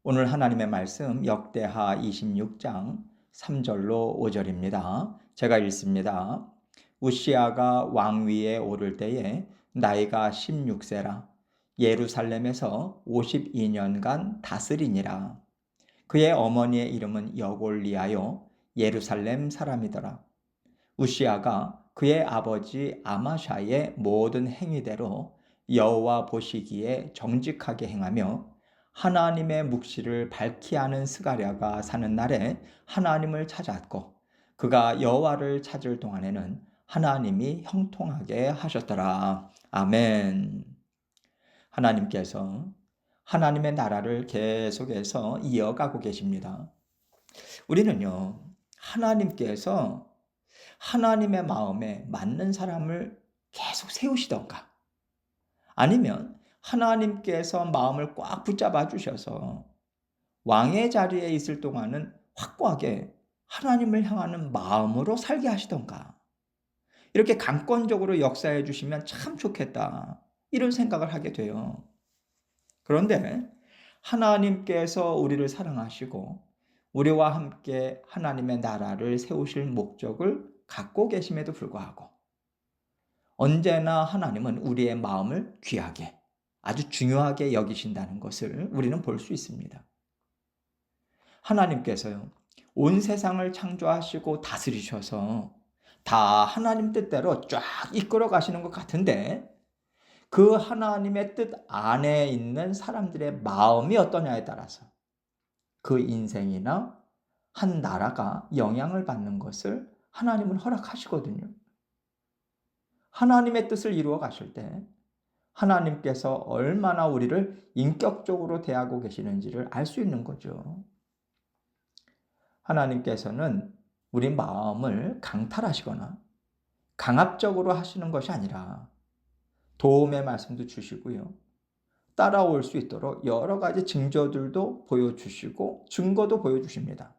오늘 하나님의 말씀 역대하 26장 3절로 5절입니다. 제가 읽습니다. 우시아가 왕위에 오를 때에 나이가 16세라 예루살렘에서 52년간 다스리니라. 그의 어머니의 이름은 여골리아요 예루살렘 사람이더라. 우시아가 그의 아버지 아마샤의 모든 행위대로 여호와 보시기에 정직하게 행하며 하나님의 묵시를 밝히 하는 스가랴가 사는 날에 하나님을 찾았고 그가 여호와를 찾을 동안에는 하나님이 형통하게 하셨더라. 아멘. 하나님께서 하나님의 나라를 계속해서 이어가고 계십니다. 우리는요, 하나님께서 하나님의 마음에 맞는 사람을 계속 세우시던가 아니면 하나님께서 마음을 꽉 붙잡아 주셔서 왕의 자리에 있을 동안은 확고하게 하나님을 향하는 마음으로 살게 하시던가 이렇게 강권적으로 역사해 주시면 참 좋겠다 이런 생각을 하게 돼요. 그런데 하나님께서 우리를 사랑하시고 우리와 함께 하나님의 나라를 세우실 목적을 갖고 계심에도 불구하고 언제나 하나님은 우리의 마음을 귀하게 아주 중요하게 여기신다는 것을 우리는 볼 수 있습니다. 하나님께서요, 온 세상을 창조하시고 다스리셔서 다 하나님 뜻대로 쫙 이끌어 가시는 것 같은데 그 하나님의 뜻 안에 있는 사람들의 마음이 어떠냐에 따라서 그 인생이나 한 나라가 영향을 받는 것을 하나님은 허락하시거든요. 하나님의 뜻을 이루어 가실 때 하나님께서 얼마나 우리를 인격적으로 대하고 계시는지를 알 수 있는 거죠. 하나님께서는 우리 마음을 강탈하시거나 강압적으로 하시는 것이 아니라 도움의 말씀도 주시고요. 따라올 수 있도록 여러 가지 징조들도 보여주시고 증거도 보여주십니다.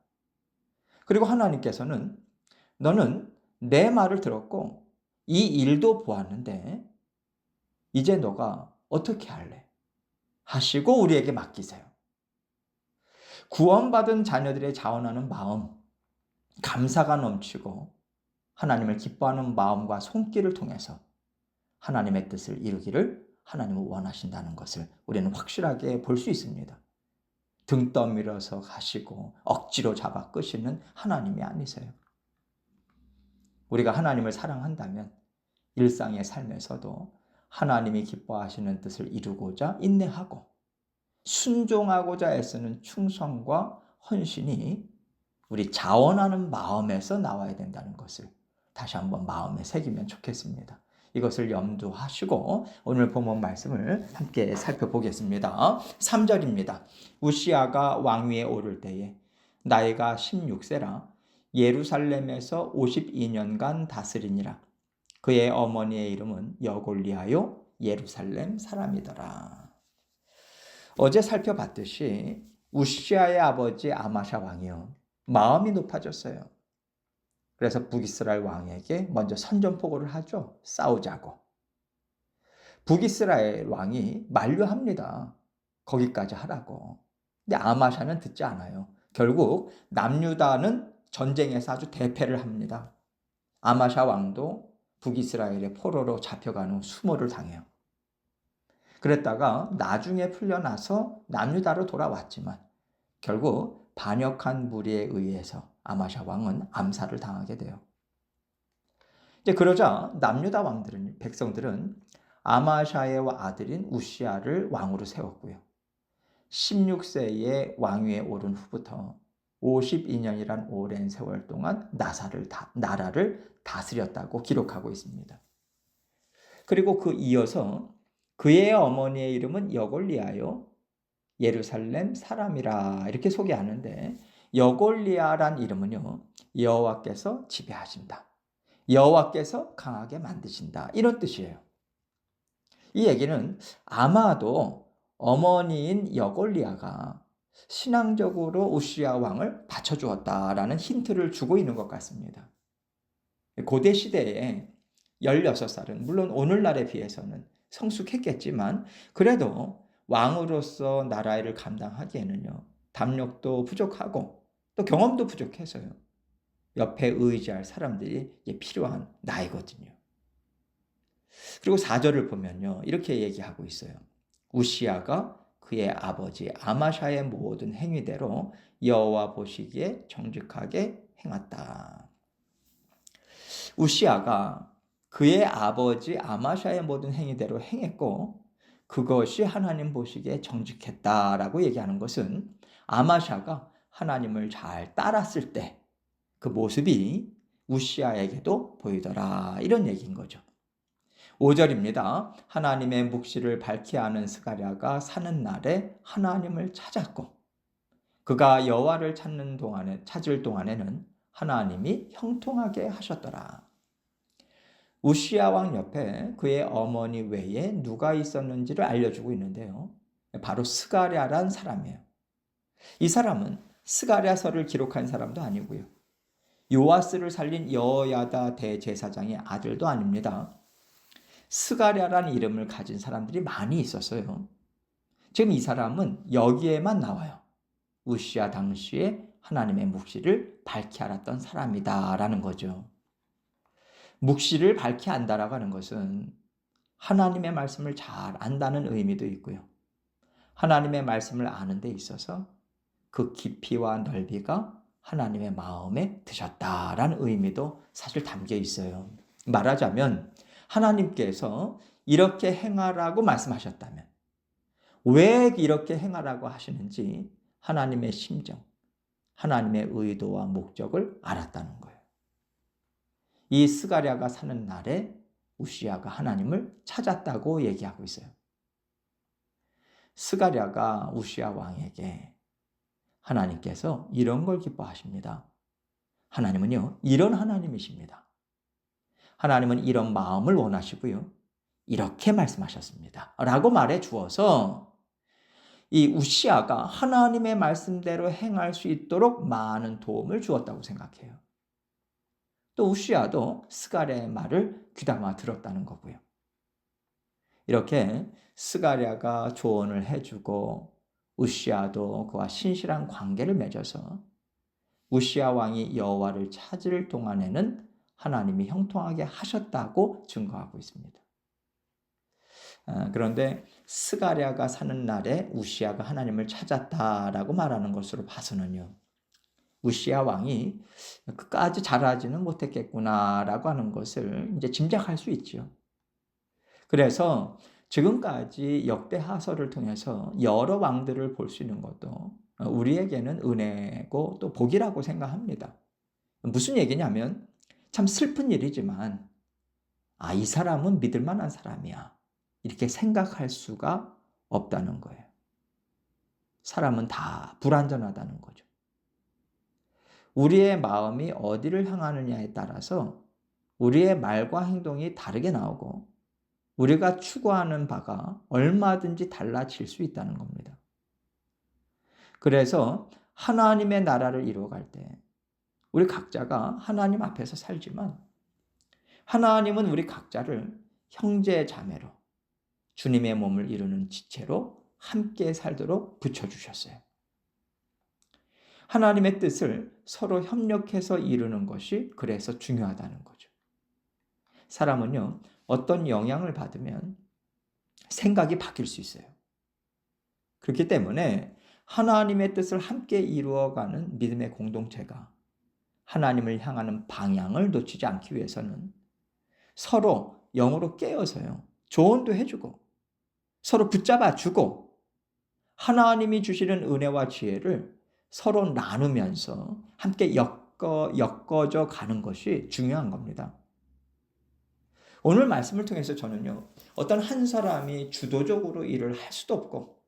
그리고 하나님께서는 너는 내 말을 들었고 이 일도 보았는데 이제 너가 어떻게 할래? 하시고 우리에게 맡기세요. 구원받은 자녀들의 자원하는 마음, 감사가 넘치고 하나님을 기뻐하는 마음과 손길을 통해서 하나님의 뜻을 이루기를 하나님은 원하신다는 것을 우리는 확실하게 볼 수 있습니다. 등 떠밀어서 가시고 억지로 잡아 끄시는 하나님이 아니세요. 우리가 하나님을 사랑한다면 일상의 삶에서도 하나님이 기뻐하시는 뜻을 이루고자 인내하고 순종하고자 애쓰는 충성과 헌신이 우리 자원하는 마음에서 나와야 된다는 것을 다시 한번 마음에 새기면 좋겠습니다. 이것을 염두하시고 오늘 본문 말씀을 함께 살펴보겠습니다. 3절입니다. 우시아가 왕위에 오를 때에 나이가 16세라 예루살렘에서 52년간 다스리니라. 그의 어머니의 이름은 여골리아요 예루살렘 사람이더라. 어제 살펴봤듯이 우시아의 아버지 아마샤 왕이요 마음이 높아졌어요. 그래서 북이스라엘 왕에게 먼저 선전포고를 하죠. 싸우자고. 북이스라엘 왕이 만류합니다. 거기까지 하라고. 근데 아마샤는 듣지 않아요. 결국 남유다는 전쟁에서 아주 대패를 합니다. 아마샤 왕도 북이스라엘의 포로로 잡혀간 후 수모를 당해요. 그랬다가 나중에 풀려나서 남유다로 돌아왔지만 결국 반역한 무리에 의해서 아마샤 왕은 암살을 당하게 돼요. 이제 그러자 남유다 왕들은 백성들은 아마샤의 아들인 우시아를 왕으로 세웠고요. 16세에 왕위에 오른 후부터 52년이란 오랜 세월 동안 나라를 다스렸다고 기록하고 있습니다. 그리고 그 이어서 그의 어머니의 이름은 여골리아요 예루살렘 사람이라 이렇게 소개하는데 여골리아란 이름은요 여호와께서 지배하신다. 여호와께서 강하게 만드신다. 이런 뜻이에요. 이 얘기는 아마도 어머니인 여골리아가 신앙적으로 우시아 왕을 받쳐주었다라는 힌트를 주고 있는 것 같습니다. 고대 시대에 16살은 물론 오늘날에 비해서는 성숙했겠지만 그래도 왕으로서 나라를 감당하기에는요 담력도 부족하고 또 경험도 부족해서요. 옆에 의지할 사람들이 필요한 나이거든요. 그리고 4절을 보면요. 이렇게 얘기하고 있어요. 우시야가 그의 아버지 아마샤의 모든 행위대로 여호와 보시기에 정직하게 행했다. 우시야가 그의 아버지 아마샤의 모든 행위대로 행했고 그것이 하나님 보시기에 정직했다라고 얘기하는 것은 아마샤가 하나님을 잘 따랐을 때 그 모습이 우시야에게도 보이더라 이런 얘기인 거죠. 5절입니다. 하나님의 묵시를 밝히 아는 스가랴가 사는 날에 하나님을 찾았고 그가 여호와를 찾을 동안에는 하나님이 형통하게 하셨더라. 우시야 왕 옆에 그의 어머니 외에 누가 있었는지를 알려주고 있는데요. 바로 스가랴란 사람이에요. 이 사람은 스가랴서를 기록한 사람도 아니고요. 요아스를 살린 여호야다 대제사장의 아들도 아닙니다. 스가랴라는 이름을 가진 사람들이 많이 있었어요. 지금 이 사람은 여기에만 나와요. 우시야 당시에 하나님의 묵시를 밝히 알았던 사람이다라는 거죠. 묵시를 밝히 안다라고 하는 것은 하나님의 말씀을 잘 안다는 의미도 있고요. 하나님의 말씀을 아는 데 있어서 그 깊이와 넓이가 하나님의 마음에 드셨다라는 의미도 사실 담겨 있어요. 말하자면 하나님께서 이렇게 행하라고 말씀하셨다면 왜 이렇게 행하라고 하시는지 하나님의 심정, 하나님의 의도와 목적을 알았다는 거예요. 이 스가랴가 사는 날에 우시야가 하나님을 찾았다고 얘기하고 있어요. 스가랴가 우시야 왕에게 하나님께서 이런 걸 기뻐하십니다. 하나님은요, 이런 하나님이십니다. 하나님은 이런 마음을 원하시고요. 이렇게 말씀하셨습니다. 라고 말해 주어서 이 우시야가 하나님의 말씀대로 행할 수 있도록 많은 도움을 주었다고 생각해요. 또 우시야도 스가랴의 말을 귀담아 들었다는 거고요. 이렇게 스가랴가 조언을 해주고 우시야도 그와 신실한 관계를 맺어서 우시야 왕이 여호와를 찾을 동안에는 하나님이 형통하게 하셨다고 증거하고 있습니다. 그런데 스가랴가 사는 날에 우시야가 하나님을 찾았다라고 말하는 것으로 봐서는요. 우시야 왕이 끝까지 잘하지는 못했겠구나라고 하는 것을 이제 짐작할 수 있죠. 그래서 지금까지 역대하서를 통해서 여러 왕들을 볼 수 있는 것도 우리에게는 은혜고 또 복이라고 생각합니다. 무슨 얘기냐면 참 슬픈 일이지만 이 사람은 믿을 만한 사람이야. 이렇게 생각할 수가 없다는 거예요. 사람은 다 불완전하다는 거죠. 우리의 마음이 어디를 향하느냐에 따라서 우리의 말과 행동이 다르게 나오고 우리가 추구하는 바가 얼마든지 달라질 수 있다는 겁니다. 그래서 하나님의 나라를 이루어갈 때 우리 각자가 하나님 앞에서 살지만 하나님은 우리 각자를 형제 자매로 주님의 몸을 이루는 지체로 함께 살도록 붙여주셨어요. 하나님의 뜻을 서로 협력해서 이루는 것이 그래서 중요하다는 거죠. 사람은요, 어떤 영향을 받으면 생각이 바뀔 수 있어요. 그렇기 때문에 하나님의 뜻을 함께 이루어가는 믿음의 공동체가 하나님을 향하는 방향을 놓치지 않기 위해서는 서로 영으로 깨어서요, 조언도 해주고 서로 붙잡아주고 하나님이 주시는 은혜와 지혜를 서로 나누면서 함께 엮어져 가는 것이 중요한 겁니다. 오늘 말씀을 통해서 저는요, 어떤 한 사람이 주도적으로 일을 할 수도 없고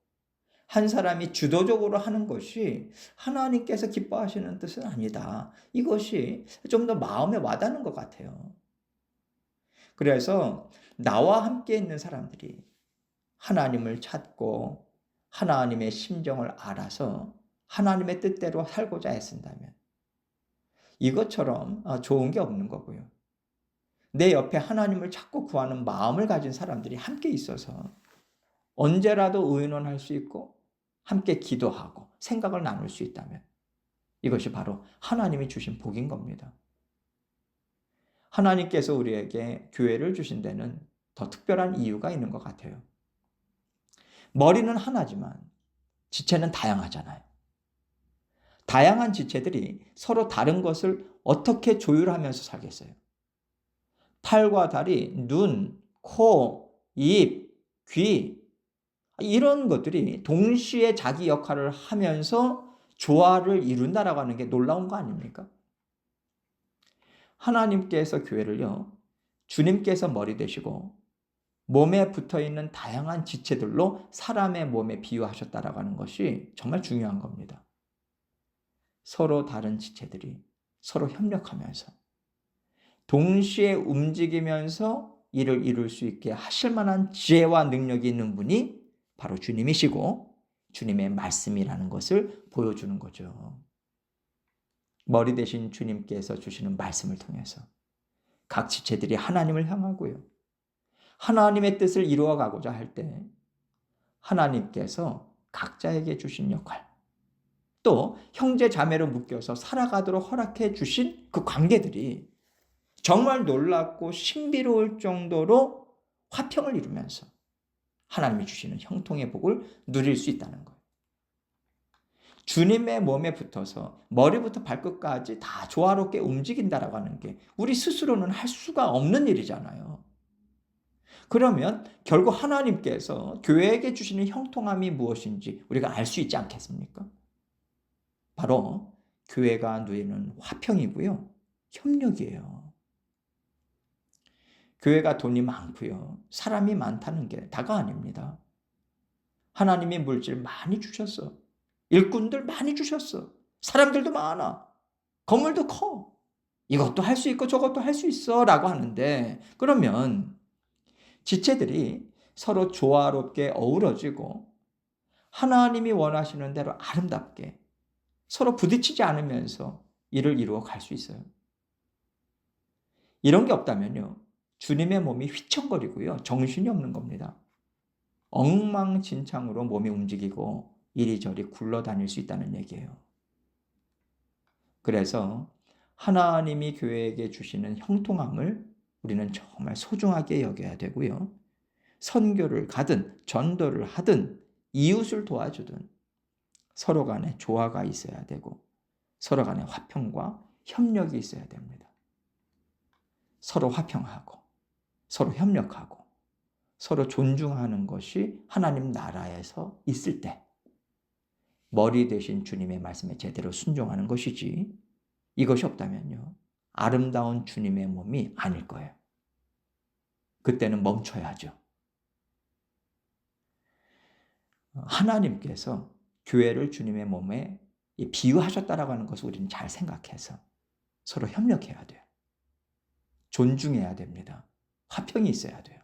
한 사람이 주도적으로 하는 것이 하나님께서 기뻐하시는 뜻은 아니다. 이것이 좀 더 마음에 와닿는 것 같아요. 그래서 나와 함께 있는 사람들이 하나님을 찾고 하나님의 심정을 알아서 하나님의 뜻대로 살고자 애쓴다면 이것처럼 좋은 게 없는 거고요. 내 옆에 하나님을 찾고 구하는 마음을 가진 사람들이 함께 있어서 언제라도 의논할 수 있고 함께 기도하고 생각을 나눌 수 있다면 이것이 바로 하나님이 주신 복인 겁니다. 하나님께서 우리에게 교회를 주신 데는 더 특별한 이유가 있는 것 같아요. 머리는 하나지만 지체는 다양하잖아요. 다양한 지체들이 서로 다른 것을 어떻게 조율하면서 살겠어요? 팔과 다리, 눈, 코, 입, 귀 이런 것들이 동시에 자기 역할을 하면서 조화를 이룬다라고 하는 게 놀라운 거 아닙니까? 하나님께서 교회를요, 주님께서 머리 되시고 몸에 붙어있는 다양한 지체들로 사람의 몸에 비유하셨다라고 하는 것이 정말 중요한 겁니다. 서로 다른 지체들이 서로 협력하면서 동시에 움직이면서 일을 이룰 수 있게 하실 만한 지혜와 능력이 있는 분이 바로 주님이시고 주님의 말씀이라는 것을 보여주는 거죠. 머리 대신 주님께서 주시는 말씀을 통해서 각 지체들이 하나님을 향하고요. 하나님의 뜻을 이루어가고자 할 때 하나님께서 각자에게 주신 역할, 또 형제 자매로 묶여서 살아가도록 허락해 주신 그 관계들이 정말 놀랍고 신비로울 정도로 화평을 이루면서 하나님이 주시는 형통의 복을 누릴 수 있다는 거예요. 주님의 몸에 붙어서 머리부터 발끝까지 다 조화롭게 움직인다라고 하는 게 우리 스스로는 할 수가 없는 일이잖아요. 그러면 결국 하나님께서 교회에게 주시는 형통함이 무엇인지 우리가 알 수 있지 않겠습니까? 바로 교회가 누리는 화평이고요. 협력이에요. 교회가 돈이 많고요. 사람이 많다는 게 다가 아닙니다. 하나님이 물질 많이 주셨어. 일꾼들 많이 주셨어. 사람들도 많아. 건물도 커. 이것도 할 수 있고 저것도 할 수 있어 라고 하는데 그러면 지체들이 서로 조화롭게 어우러지고 하나님이 원하시는 대로 아름답게 서로 부딪히지 않으면서 일을 이루어 갈 수 있어요. 이런 게 없다면요. 주님의 몸이 휘청거리고요. 정신이 없는 겁니다. 엉망진창으로 몸이 움직이고 이리저리 굴러다닐 수 있다는 얘기예요. 그래서 하나님이 교회에게 주시는 형통함을 우리는 정말 소중하게 여겨야 되고요. 선교를 가든 전도를 하든 이웃을 도와주든 서로 간에 조화가 있어야 되고 서로 간에 화평과 협력이 있어야 됩니다. 서로 화평하고 서로 협력하고 서로 존중하는 것이 하나님 나라에서 있을 때 머리 대신 주님의 말씀에 제대로 순종하는 것이지 이것이 없다면요. 아름다운 주님의 몸이 아닐 거예요. 그때는 멈춰야죠. 하나님께서 교회를 주님의 몸에 비유하셨다라고 하는 것을 우리는 잘 생각해서 서로 협력해야 돼요. 존중해야 됩니다. 화평이 있어야 돼요.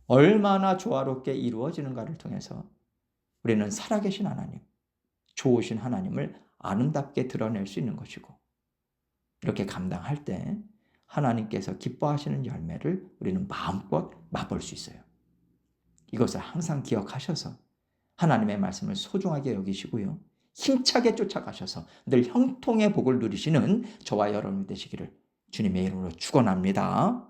얼마나 조화롭게 이루어지는가를 통해서 우리는 살아계신 하나님, 좋으신 하나님을 아름답게 드러낼 수 있는 것이고 이렇게 감당할 때 하나님께서 기뻐하시는 열매를 우리는 마음껏 맛볼 수 있어요. 이것을 항상 기억하셔서 하나님의 말씀을 소중하게 여기시고요. 힘차게 쫓아가셔서 늘 형통의 복을 누리시는 저와 여러분 되시기를 주님의 이름으로 축원합니다.